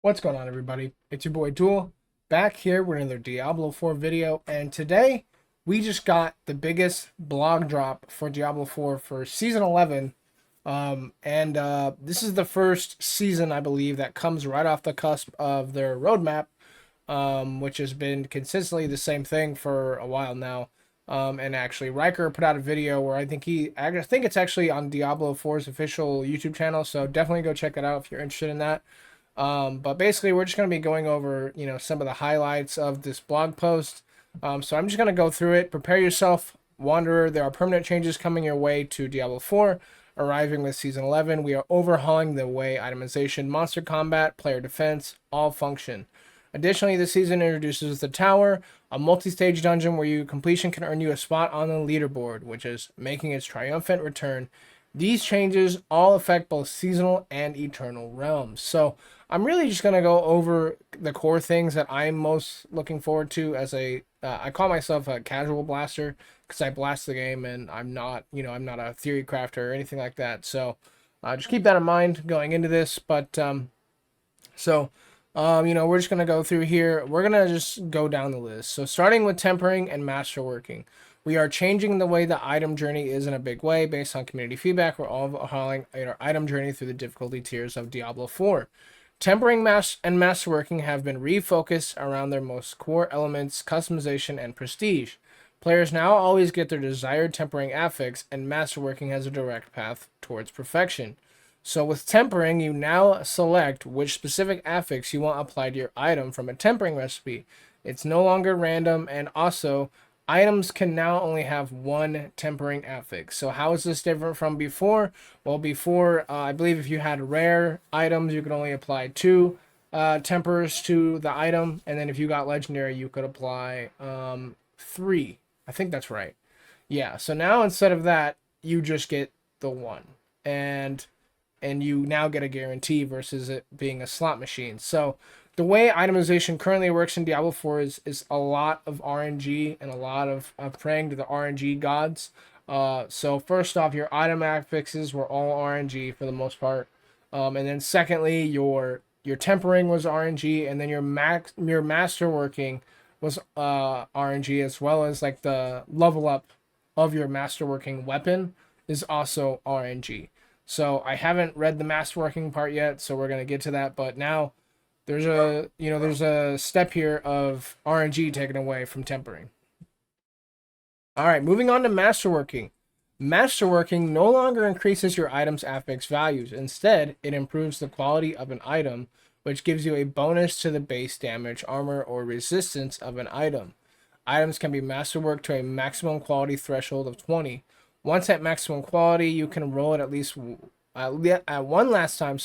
What's going on, everybody? It's your boy Duel, back here with another Diablo 4 video, and today we just got the biggest blog drop for Diablo 4 for Season 11, and this is the first season, I believe, that comes right off the cusp of their roadmap, which has been consistently the same thing for a while now. And actually, Riker put out a video where I think it's actually on Diablo 4's official YouTube channel, so definitely go check it out if you're interested in that. But basically, we're just going to be going over, some of the highlights of this blog post. So I'm just going to go through it. Prepare yourself, Wanderer. There are permanent changes coming your way to Diablo 4. Arriving with Season 11, we are overhauling the way itemization, monster combat, player defense, all function. Additionally, this season introduces the Tower, a multi-stage dungeon where your completion can earn you a spot on the leaderboard, which is making its triumphant return. These changes all affect both seasonal and eternal realms. So I'm really just going to go over the core things that I'm most looking forward to as I call myself a casual blaster because I blast the game and I'm not a theory crafter or anything like that. So just keep that in mind going into this. We're just going to go through here. We're going to just go down the list. So starting with tempering and masterworking. We are changing the way the item journey is in a big way based on community feedback. We're overhauling our item journey through the difficulty tiers of Diablo 4. Tempering and masterworking have been refocused around their most core elements, customization, and prestige. Players now always get their desired tempering affix, and masterworking has a direct path towards perfection. So with tempering, you now select which specific affix you want applied to your item from a tempering recipe. It's no longer random, and also items can now only have one tempering affix. So how is this different from before? Well, before, I believe if you had rare items, you could only apply two tempers to the item, and then if you got legendary, you could apply three. I think that's right. Yeah, so now instead of that, you just get the one. And you now get a guarantee versus it being a slot machine. So the way itemization currently works in Diablo 4 is a lot of RNG and a lot of praying to the RNG gods. So first off, your item affixes were all RNG for the most part. And then secondly, your tempering was RNG, and then your masterworking was RNG, as well as like the level up of your masterworking weapon is also RNG. So I haven't read the masterworking part yet, so we're gonna get to that. But now there's a step here of RNG taken away from tempering. All right, moving on to masterworking. Masterworking no longer increases your item's affix values. Instead, it improves the quality of an item, which gives you a bonus to the base damage, armor, or resistance of an item. Items can be masterworked to a maximum quality threshold of 20. Once at maximum quality, you can roll it at least at one last time,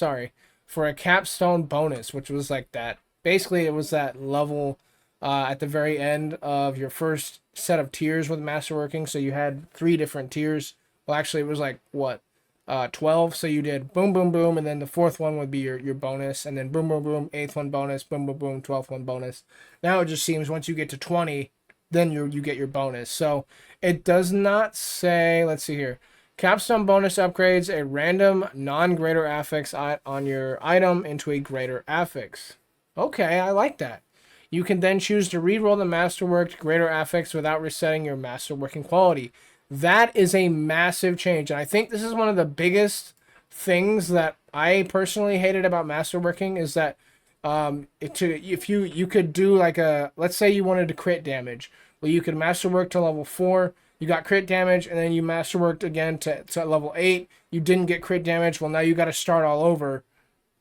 for a capstone bonus, which was like that. Basically, it was that level at the very end of your first set of tiers with masterworking. So you had 3 different tiers. Well, actually, it was like, 12. So you did boom, boom, boom, and then the 4th one would be your bonus, and then boom, boom, boom, 8th one bonus, boom, boom, boom, 12th one bonus. Now it just seems once you get to 20, then you get your bonus. So it does not say, let's see here. Capstone bonus upgrades a random non-greater affix on your item into a greater affix. Okay, I like that. You can then choose to reroll the masterworked greater affix without resetting your masterworking quality. That is a massive change, and I think this is one of the biggest things that I personally hated about masterworking is that if you could do like let's say you wanted to crit damage, well, you could masterwork to level 4, you got crit damage, and then you masterworked again to level 8, you didn't get crit damage, well, now you got to start all over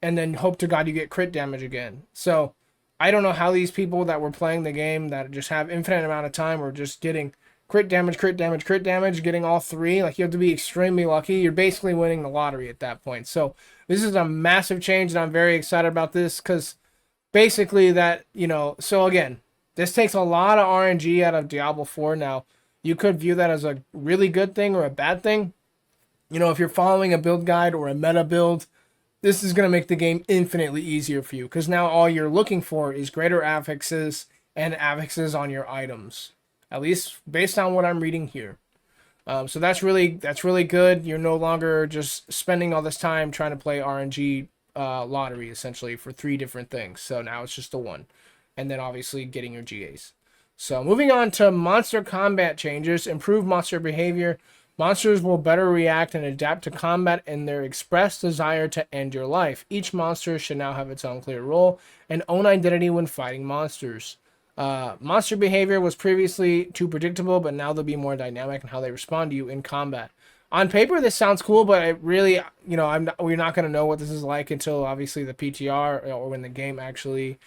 and then hope to god you get crit damage again. So I don't know how these people that were playing the game that just have infinite amount of time were just getting crit damage, crit damage, crit damage, getting all 3. Like, you have to be extremely lucky. You're basically winning the lottery at that point. So this is a massive change, and I'm very excited about this because basically so again, this takes a lot of RNG out of Diablo 4. Now, you could view that as a really good thing or a bad thing. If you're following a build guide or a meta build, this is going to make the game infinitely easier for you because now all you're looking for is greater affixes and affixes on your items, at least based on what I'm reading here. So that's really good. You're no longer just spending all this time trying to play RNG lottery essentially for 3 different things. So now it's just the one, and then obviously getting your GAs. So moving on to monster combat changes, improve monster behavior. Monsters will better react and adapt to combat in their expressed desire to end your life. Each monster should now have its own clear role and own identity when fighting monsters. Monster behavior was previously too predictable, but now they'll be more dynamic in how they respond to you in combat. On paper, this sounds cool, but it really, we're not going to know what this is like until obviously the PTR or when the game actually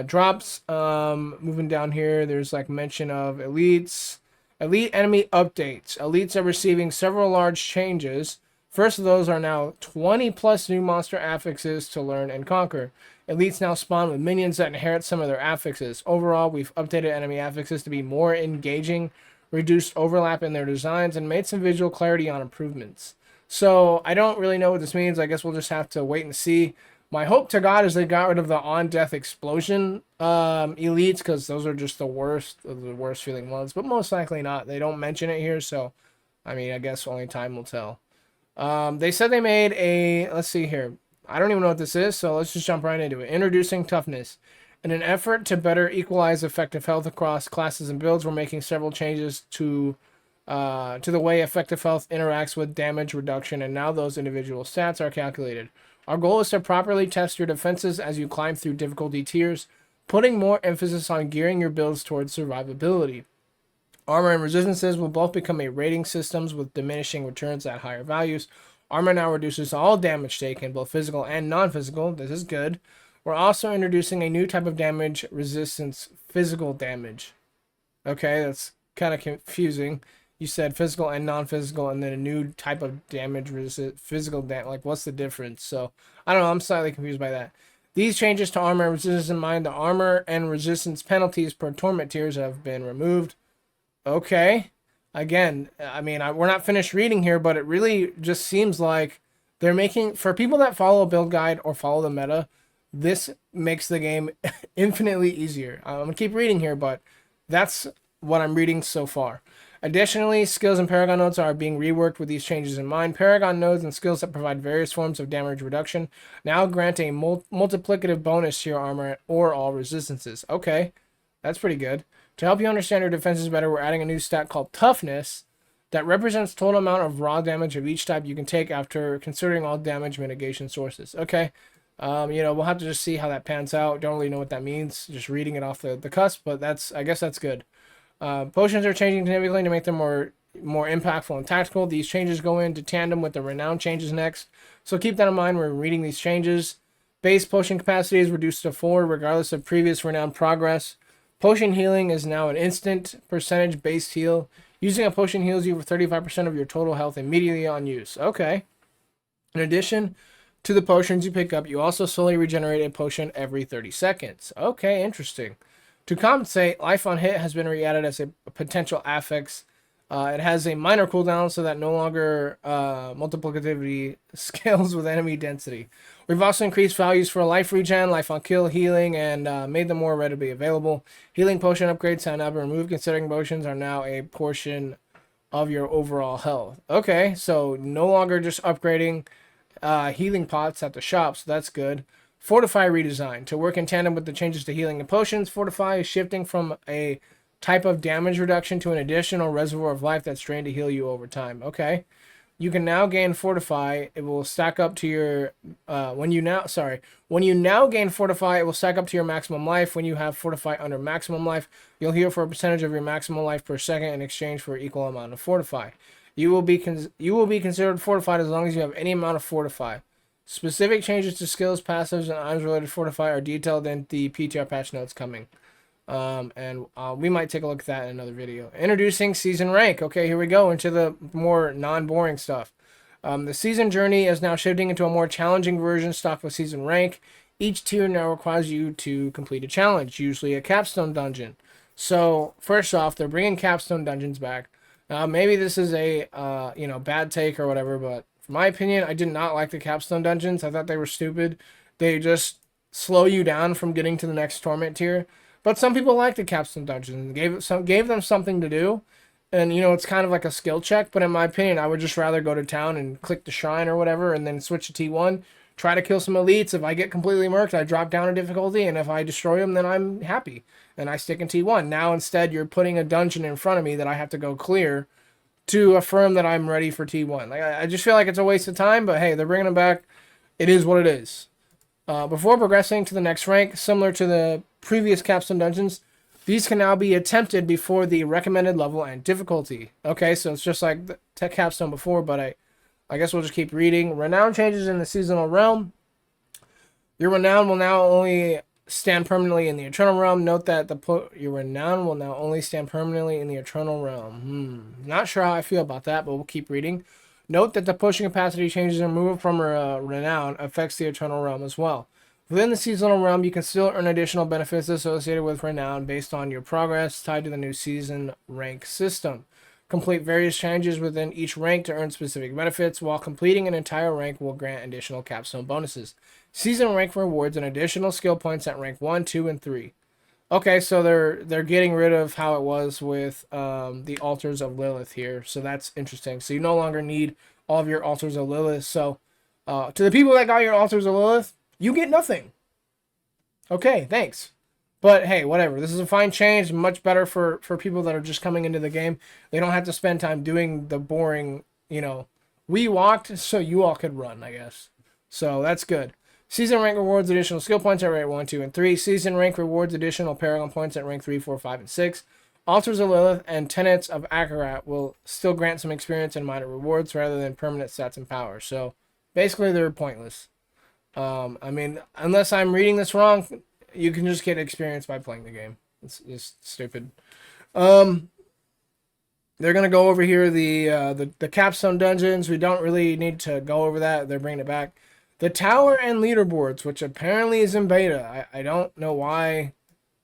drops. Moving down here, there's like mention of elites. Elite enemy updates. Elites are receiving several large changes. First of those are now 20 plus new monster affixes to learn and conquer. Elites now spawn with minions that inherit some of their affixes. Overall, we've updated enemy affixes to be more engaging, reduced overlap in their designs, and made some visual clarity on improvements. So I don't really know what this means. I guess we'll just have to wait and see. My hope to God is they got rid of the on-death explosion elites, because those are just the worst feeling ones. But most likely not. They don't mention it here, so I mean, I guess only time will tell. They said they made a, let's see here. I don't even know what this is, so let's just jump right into it. Introducing toughness. In an effort to better equalize effective health across classes and builds, we're making several changes to the way effective health interacts with damage reduction, and now those individual stats are calculated. Our goal is to properly test your defenses as you climb through difficulty tiers, putting more emphasis on gearing your builds towards survivability. Armor and resistances will both become a rating systems with diminishing returns at higher values. Armor now reduces all damage taken, both physical and non-physical. This is good. We're also introducing a new type of damage resistance, physical damage. Okay, that's kind of confusing. You said physical and non-physical, and then a new type of damage physical damage. Like, what's the difference? So, I don't know. I'm slightly confused by that. These changes to armor and resistance in mind, the armor and resistance penalties per torment tiers have been removed. Okay. Again, I mean, we're not finished reading here, but it really just seems like they're making, for people that follow a build guide or follow the meta, this makes the game infinitely easier. I'm going to keep reading here, but that's what I'm reading so far. Additionally, skills and Paragon nodes are being reworked with these changes in mind. Paragon nodes and skills that provide various forms of damage reduction now grant a multiplicative bonus to your armor or all resistances. Okay, that's pretty good. To help you understand your defenses better, we're adding a new stat called Toughness that represents total amount of raw damage of each type you can take after considering all damage mitigation sources. Okay, we'll have to just see how that pans out. Don't really know what that means. Just reading it off the cusp, but I guess that's good. Potions are changing significantly to make them more impactful and tactical. These changes go into tandem with the renown changes next, so keep that in mind when reading these changes. Base potion capacity is reduced to 4 regardless of previous renown progress. Potion healing is now an instant percentage based heal. Using a potion heals you for 35% of your total health immediately on use. Okay. In addition to the potions you pick up, you also slowly regenerate a potion every 30 seconds. Okay, interesting. To compensate, life on hit has been re-added as a potential affix. It has a minor cooldown so that no longer multiplicativity scales with enemy density. We've also increased values for life regen, life on kill, healing, and made them more readily available. Healing potion upgrades have now been removed, considering potions are now a portion of your overall health. Okay, so no longer just upgrading healing pots at the shop, so that's good. Fortify redesign. To work in tandem with the changes to healing and potions, Fortify is shifting from a type of damage reduction to an additional reservoir of life that's trained to heal you over time. Okay. You can now gain Fortify. It will stack up to your when you now gain Fortify, it will stack up to your maximum life. When you have Fortify under maximum life, you'll heal for a percentage of your maximum life per second in exchange for equal amount of Fortify. You will be considered fortified as long as you have any amount of Fortify. Specific changes to skills, passives, and items related to Fortify are detailed in the PTR patch notes coming. We might take a look at that in another video. Introducing Season Rank. Okay, here we go into the more non-boring stuff. The Season Journey is now shifting into a more challenging version stocked with Season Rank. Each tier now requires you to complete a challenge, usually a capstone dungeon. So, first off, they're bringing capstone dungeons back. Maybe this is a bad take or whatever, but in my opinion, I did not like the capstone dungeons. I thought they were stupid. They just slow you down from getting to the next torment tier. But some people like the capstone dungeons. Gave them something to do. And, it's kind of like a skill check. But in my opinion, I would just rather go to town and click the shrine or whatever and then switch to T1. try to kill some elites. If I get completely murked, I drop down in difficulty, and if I destroy them, then I'm happy and I stick in T1. Now instead, you're putting a dungeon in front of me that I have to go clear to affirm that I'm ready for T1. Like I just feel like it's a waste of time, but hey, they're bringing them back. It is what it is. Before progressing to the next rank, similar to the previous capstone dungeons, these can now be attempted before the recommended level and difficulty. Okay, so it's just like the tech capstone before, but I guess we'll just keep reading. Renown changes in the seasonal realm. Your renown will now only stand permanently in the eternal realm. Note that your renown will now only stand permanently in the eternal realm. Not sure how I feel about that, but we'll keep reading. Note that the pushing capacity changes and removal from renown affects the eternal realm as well. Within the seasonal realm, you can still earn additional benefits associated with renown based on your progress tied to the new season rank system. Complete various changes within each rank to earn specific benefits, while completing an entire rank will grant additional capstone bonuses. Season rank rewards and additional skill points at rank 1, 2, and 3. Okay, so they're getting rid of how it was with the Altars of Lilith here, so that's interesting. So you no longer need all of your Altars of Lilith. So to the people that got your Altars of Lilith, you get nothing. Okay, thanks. But hey, whatever. This is a fine change, much better for people that are just coming into the game. They don't have to spend time doing the boring, we walked so you all could run, I guess. So that's good. Season rank rewards additional skill points at rank 1, 2, and 3. Season rank rewards additional Paragon points at rank 3, 4, 5, and 6. Altars of Lilith and Tenets of Akarat will still grant some experience and minor rewards rather than permanent stats and power. So basically they're pointless. I mean, unless I'm reading this wrong, you can just get experience by playing the game. It's just stupid. They're gonna go over here the capstone dungeons. We don't really need to go over that. They're bringing it back. The tower and leaderboards, which apparently is in beta. I don't know why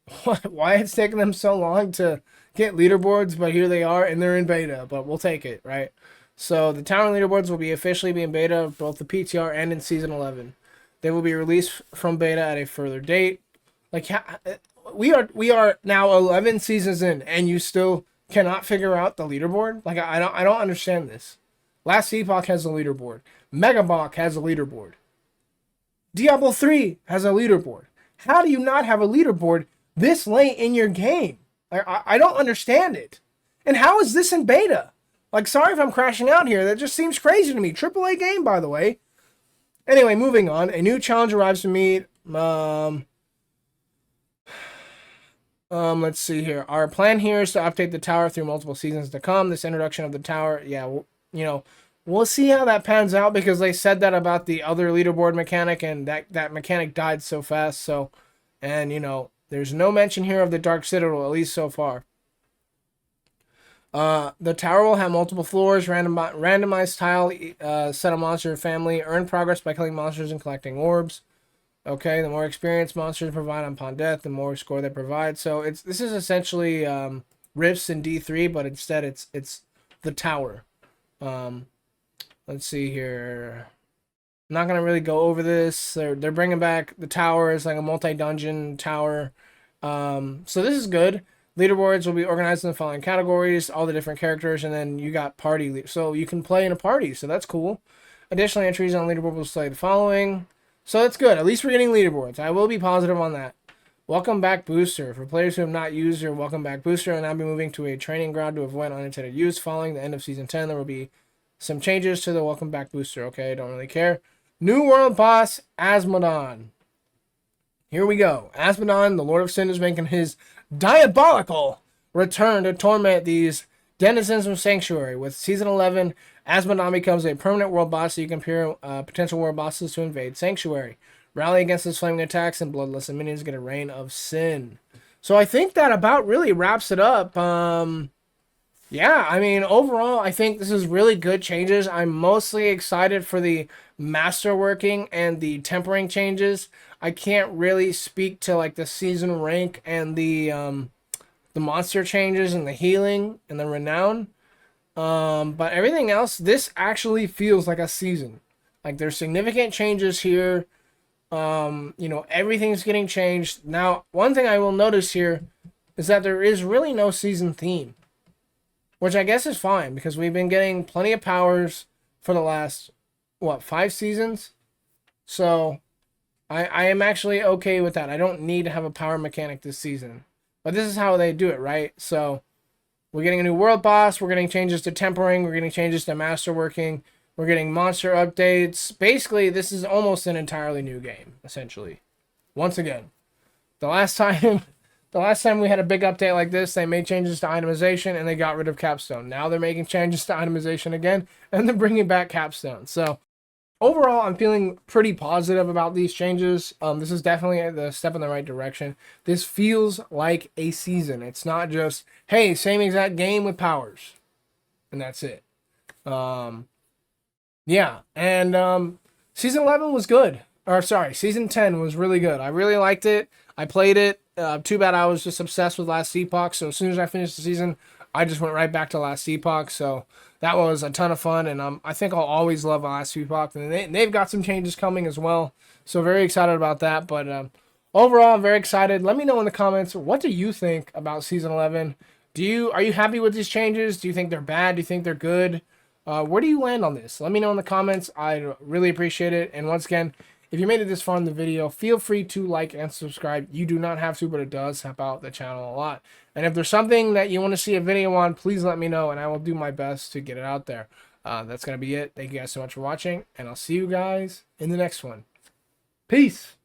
it's taking them so long to get leaderboards, but here they are and they're in beta. But we'll take it, right? So the tower and leaderboards will be officially be in beta, both the PTR and in Season 11. They will be released from beta at a further date. Like we are now 11 seasons in, and you still cannot figure out the leaderboard. Like I don't understand this. Last Epoch has a leaderboard. Megabach has a leaderboard. Diablo 3 has a leaderboard. How do you not have a leaderboard this late in your game? I don't understand it. And how is this in beta? Like, sorry if I'm crashing out here. That just seems crazy to me. AAA game, by the way. Anyway, moving on. A new challenge arrives to meet. Let's see here. Our plan here is to update the tower through multiple seasons to come. This introduction of the tower, yeah, we'll see how that pans out, because they said that about the other leaderboard mechanic, and that mechanic died so fast. So, and there's no mention here of the Dark Citadel, at least so far. The tower will have multiple floors, randomized tile, set of monster family, earn progress by killing monsters and collecting orbs. Okay, the more experience monsters provide upon death, the more score they provide. So this is essentially Rifts in D3, but instead it's the tower. Let's see here. I'm not gonna really go over this. They're bringing back the tower as like a multi-dungeon tower. So this is good. Leaderboards will be organized in the following categories, all the different characters, and then you got party. So you can play in a party, so that's cool. Additionally, entries on leaderboard will display the following. So that's good. At least we're getting leaderboards. I will be positive on that. Welcome back booster. For players who have not used your welcome back booster and now be moving to a training ground to avoid unintended use following the end of Season 10, there will be some changes to the welcome back booster. Okay, don't really care. New world boss, Asmodon. Here we go. Asmodon, the Lord of Sin, is making his diabolical return to torment these denizens of Sanctuary. With Season 11, Asmodon becomes a permanent world boss, so you can pair potential world bosses to invade Sanctuary. Rally against his flaming attacks, and bloodless minions get a reign of sin. So I think that about really wraps it up. Yeah, I mean, overall, I think this is really good changes. I'm mostly excited for the masterworking and the tempering changes. I can't really speak to like the season rank and the monster changes and the healing and the renown. But everything else, this actually feels like a season. Like there's significant changes here. Everything's getting changed. Now, one thing I will notice here is that there is really no season theme, which I guess is fine because we've been getting plenty of powers for the last, 5 seasons? So I am actually okay with that. I don't need to have a power mechanic this season. But this is how they do it, right? So we're getting a new world boss. We're getting changes to tempering. We're getting changes to masterworking. We're getting monster updates. Basically, this is almost an entirely new game, essentially. Once again, the last time, the last time we had a big update like this, they made changes to itemization and they got rid of Capstone. Now they're making changes to itemization again, and they're bringing back Capstone. So overall, I'm feeling pretty positive about these changes. This is definitely the step in the right direction. This feels like a season. It's not just, hey, same exact game with powers, and that's it. Um, yeah, and season 11 was good. Or sorry, season 10 was really good. I really liked it. I played it. Too bad I was just obsessed with Last Epoch. So as soon as I finished the season, I just went right back to Last Epoch. So that was a ton of fun, and I think I'll always love Last Epoch. And they've got some changes coming as well. So very excited about that. But overall, I'm very excited. Let me know in the comments, what do you think about season 11? Are you happy with these changes? Do you think they're bad? Do you think they're good? Where do you land on this? Let me know in the comments. I really appreciate it. And once again, if you made it this far in the video, feel free to like and subscribe. You do not have to, but it does help out the channel a lot. And if there's something that you want to see a video on, please let me know, and I will do my best to get it out there. That's going to be it. Thank you guys so much for watching, and I'll see you guys in the next one. Peace!